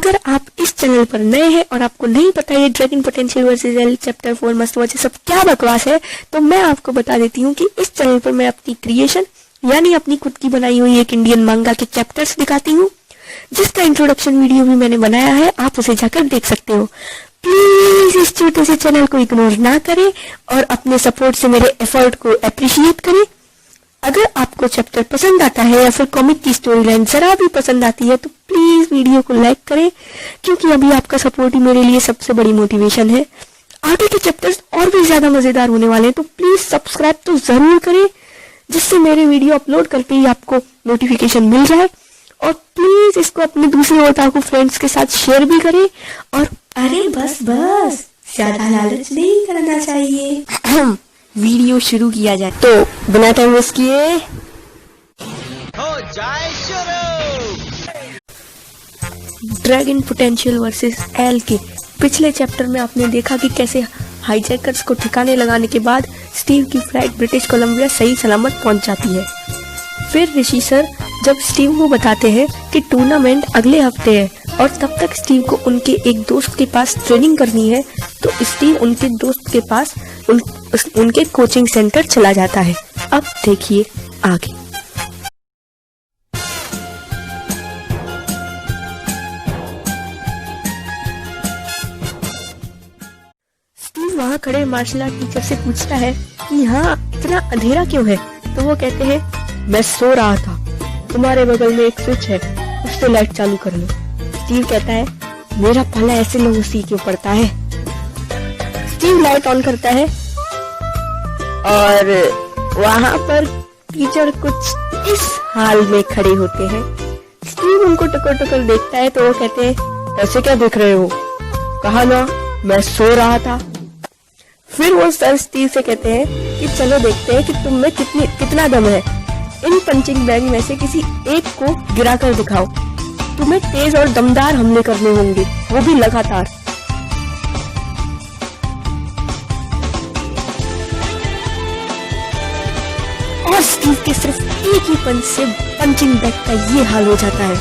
अगर आप इस चैनल पर नए हैं और आपको नहीं पता ये dragon potential versus L chapter 4 must watch सब क्या बकवास है, तो मैं आपको बता देती हूँ कि इस चैनल पर मैं अपनी क्रिएशन यानी अपनी खुद की बनाई हुई एक इंडियन मांगा के चैप्टर्स दिखाती हूँ, जिसका इंट्रोडक्शन वीडियो भी मैंने बनाया है, आप उसे जाकर देख सकते हो। प्लीज इस छोटे से चैनल को इग्नोर ना करें और अपने सपोर्ट से मेरे एफर्ट को अप्रिशिएट करें। अगर आपको चैप्टर पसंद आता है या फिर कॉमिक की स्टोरी लाइन जरा भी पसंद आती है तो प्लीज वीडियो को लाइक करें, क्योंकि अभी आपका सपोर्ट ही मेरे लिए सबसे बड़ी मोटिवेशन है। आगे के चैप्टर्स और भी ज्यादा मजेदार होने वाले हैं, तो प्लीज सब्सक्राइब तो जरूर करें, जिससे मेरे वीडियो अपलोड करते ही आपको नोटिफिकेशन मिल जाए। और प्लीज इसको अपने दूसरे ओताकू फ्रेंड्स के साथ शेयर भी करें। और अरे बस ज्यादा लालच नहीं करना चाहिए। वीडियो शुरू किया जाए तो बिना टाइम वेस्ट किए हो जाए शुरू। ड्रैगन पोटेंशियल वर्सेस एल के पिछले चैप्टर में आपने देखा कि कैसे हाईजैकर्स को ठिकाने लगाने के बाद स्टीव की फ्लाइट ब्रिटिश कोलंबिया सही सलामत पहुंच जाती है। फिर ऋषि सर जब स्टीव को बताते हैं कि टूर्नामेंट अगले हफ्ते है और तब तक स्टीव को उनके एक दोस्त के पास ट्रेनिंग करनी है, तो स्टीव उनके दोस्त के पास उनके कोचिंग सेंटर चला जाता है। अब देखिए आगे। स्टीव वहाँ खड़े मार्शल आर्ट टीचर से पूछता है कि यहाँ इतना अंधेरा क्यों है, तो वो कहते हैं मैं सो रहा था, तुम्हारे बगल में एक स्विच है, उससे लाइट चालू कर लो। स्टीव कहता है मेरा पाला ऐसे लोगों से क्यों पड़ता है। स्टीव लाइट ऑन करता है और वहाँ पर टीचर कुछ इस हाल में खड़े होते हैं। स्टीव उनको टकर टकर देखता है तो वो कहते हैं ऐसे क्या देख रहे हो, कहा ना मैं सो रहा था। फिर वो सर स्टीव से कहते हैं कि चलो देखते हैं कि तुम में कितना दम है, इन पंचिंग बैग में से किसी एक को गिरा कर दिखाओ, तुम्हें तेज और दमदार हमले करने होंगे, वो भी लगातार। और स्टीव के सिर्फ एक ही पंच से पंचिंग बैग का ये हाल हो जाता है।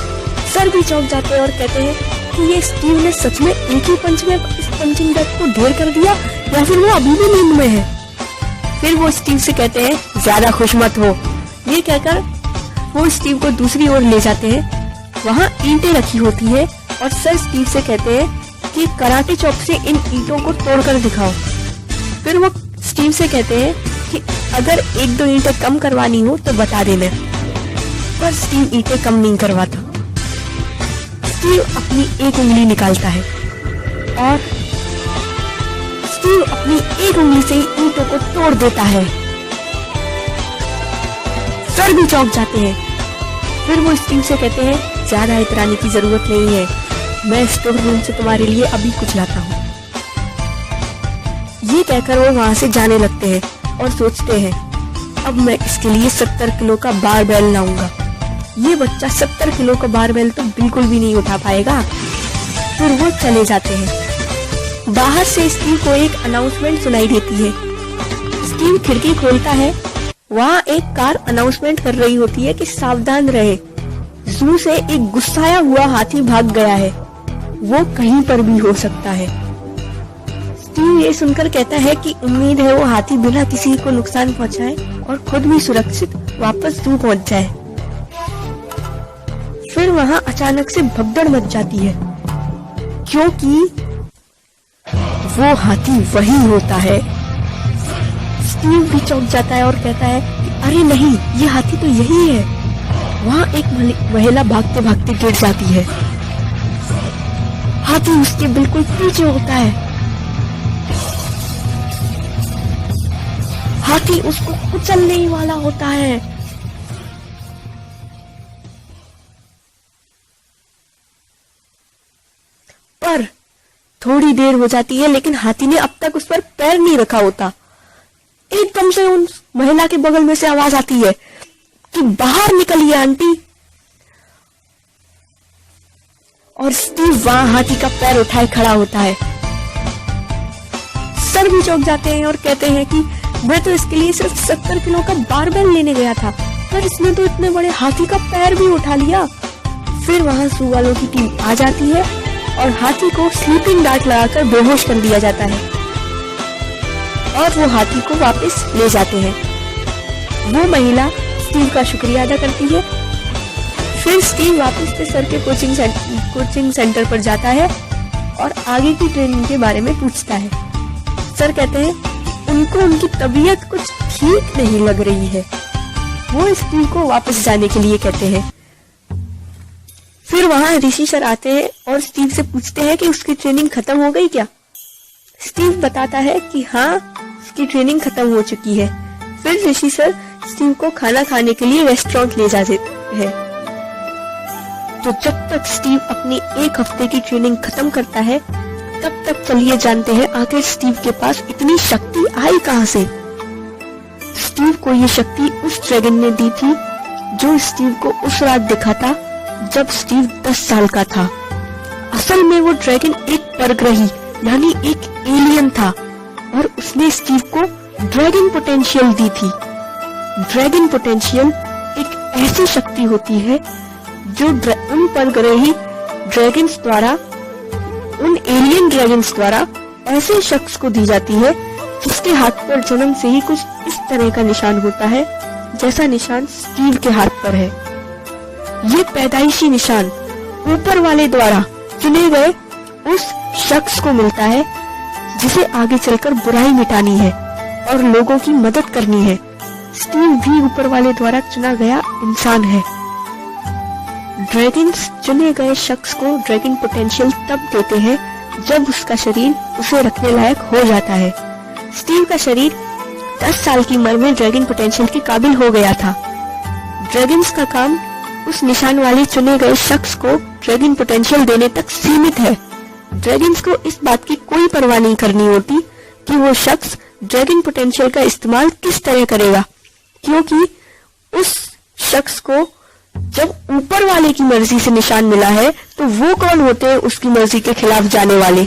सर भी चौंक जाते हैं और कहते हैं कि ये स्टीव ने सच में एक ही पंच में इस पंचिंग बैग को ढेर कर दिया या फिर वो अभी भी नींद में है। फिर वो स्टीव से कहते हैं ज्यादा खुश मत हो। ये कहकर वो स्टीव को दूसरी ओर ले जाते हैं। वहाँ ईंटें रखी होती है और सर स्टीव से कहते हैं कि कराटे चॉप से इन ईंटों को तोड़कर दिखाओ। फिर वो स्टीव से कहते हैं कि अगर एक दो ईंटें कम करवानी हो तो बता देना, पर स्टीव ईंटें कम नहीं करवाता। स्टीव अपनी एक उंगली निकालता है और स्टीव अपनी एक उंगली से ही ईंटों को तोड़ देता है। सर भी चौंक जाते हैं। फिर वो स्टीव से कहते हैं ज्यादा इतराने की जरूरत नहीं है, मैं स्टोर रूम से तुम्हारे लिए अभी कुछ लाता हूँ। ये कहकर वो वहाँ से जाने लगते हैं और सोचते हैं अब मैं इसके लिए 70 किलो का बारबेल लाऊंगा। ये बच्चा 70 किलो का बारबेल तो बिल्कुल भी नहीं उठा पाएगा। फिर वो चले जाते हैं। बाहर से स्टीव को एक अनाउंसमेंट सुनाई देती है। स्टीव खिड़की खोलता है, वहाँ एक कार अनाउंसमेंट कर रही होती है कि सावधान रहे, जू से एक गुस्साया हुआ हाथी भाग गया है, वो कहीं पर भी हो सकता है। स्टीव ये सुनकर कहता है कि उम्मीद है वो हाथी बिना किसी को नुकसान पहुंचाए और खुद भी सुरक्षित वापस जू पहुंच जाए। फिर वहाँ अचानक से भगदड़ मच जाती है, क्योंकि वो हाथी वही होता है। स्टीव भी चौंक जाता है और कहता है कि अरे नहीं, ये हाथी तो यही है। वहाँ एक महिला भागते भागते गिर जाती है। हाथी उसके बिल्कुल पीछे होता है। हाथी उसको कुचलने ही वाला होता है। पर थोड़ी देर हो जाती है, लेकिन हाथी ने अब तक उस पर पैर नहीं रखा होता। एकदम से उन महिला के बगल में से आवाज आती है कि बाहर निकलिए आंटी। और स्टीव वहां हाथी का पैर उठाए खड़ा होता है। सर भी चौंक जाते हैं और कहते हैं कि मैं तो इसके लिए सिर्फ 70 किलो का बारबेल लेने गया था, पर इसने तो इतने बड़े हाथी का पैर भी उठा लिया। फिर वहां सू वालों की टीम आ जाती है और हाथी को स्लीपिंग डार्ट लगाकर बेहोश कर दिया जाता है और वो हाथी को वापस ले जाते हैं। वो महिला स्टीव का शुक्रिया अदा करती है। फिर स्टीव वापस से सर के कोचिंग सेंटर पर जाता है और आगे की ट्रेनिंग के बारे में पूछता है। सर कहते हैं उनको उनकी तबीयत कुछ ठीक नहीं लग रही है। वो स्टीव को वापस जाने के लिए कहते हैं। फिर वहां ऋषि सर आते हैं और स्टीव से पूछते हैं कि उसकी ट्रेनिंग खत्म हो गई क्या। स्टीव बताता है कि हाँ, उसकी ट्रेनिंग खत्म हो चुकी है। फिर ऋषि सर स्टीव को खाना खाने के लिए रेस्टोरेंट ले जाते हैं। तो जब तक स्टीव अपनी 1 हफ्ते की ट्रेनिंग खत्म करता है, तब तक चलिए जानते हैं आखिर स्टीव के पास इतनी शक्ति आई कहां से। स्टीव को ये शक्ति उस ड्रैगन ने दी थी जो स्टीव को उस रात दिखा था जब स्टीव 10 साल का था। असल में वो ड्रैगन एक परग्रही यानी एक एलियन था और उसने स्टीव को ड्रैगन पोटेंशियल दी थी। ड्रैगन पोटेंशियल एक ऐसी शक्ति होती है जो उन परग्रही ड्रैगन्स द्वारा, उन एलियन ड्रैगन्स द्वारा ऐसे शख्स को दी जाती है जिसके हाथ पर जन्म से ही कुछ इस तरह का निशान होता है जैसा निशान स्टीव के हाथ पर है। ये पैदाइशी निशान ऊपर वाले द्वारा चुने गए उस शख्स को मिलता है जिसे आगे चलकर बुराई मिटानी है और लोगों की मदद करनी है। स्टीव भी ऊपर वाले द्वारा चुना गया इंसान है। ड्रैगन्स चुने गए शख्स को ड्रैगन पोटेंशियल तब देते हैं जब उसका शरीर उसे रखने लायक हो जाता है। स्टीव का शरीर 10 साल की उम्र में ड्रैगन पोटेंशियल के काबिल हो गया था। ड्रैगन्स का काम उस निशान वाले चुने गए शख्स को ड्रैगन पोटेंशियल देने तक सीमित है। ड्रैगन्स को इस बात की कोई परवाह नहीं करनी होती कि वो शख्स ड्रैगन पोटेंशियल का इस्तेमाल किस तरह करेगा, क्योंकि उस शख्स को जब ऊपर वाले की मर्जी से निशान मिला है तो वो कौन होते हैं उसकी मर्जी के खिलाफ जाने वाले।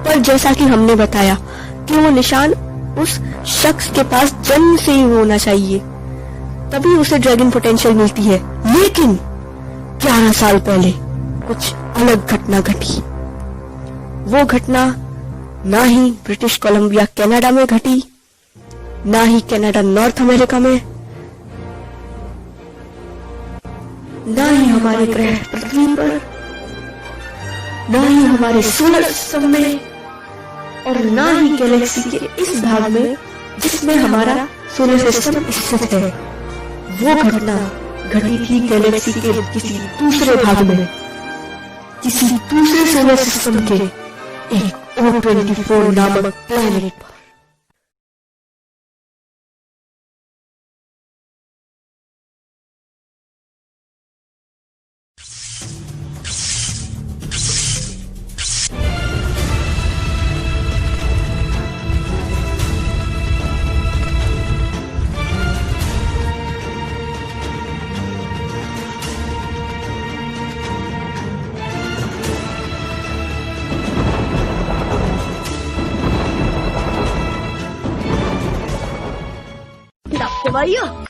पर जैसा कि हमने बताया कि वो निशान उस शख्स के पास जन्म से ही होना चाहिए, तभी उसे ड्रैगन पोटेंशियल मिलती है। लेकिन 11 साल पहले कुछ अलग घटना घटी। वो घटना ना ही ब्रिटिश कोलंबिया कनाडा में घटी, ना ही कनाडा नॉर्थ अमेरिका में, ना ही हमारे ग्रह पृथ्वी पर, ना ही हमारे सोलर सिस्टम में, और ना ही गैलेक्सी के इस भाग में जिसमें हमारा सोलर सिस्टम स्थित है। वो घटना घटी थी गैलेक्सी के किसी दूसरे भाग में, किसी दूसरे सोलर सिस्टम के एक O24 नामक प्लैनेट पर। भाइयों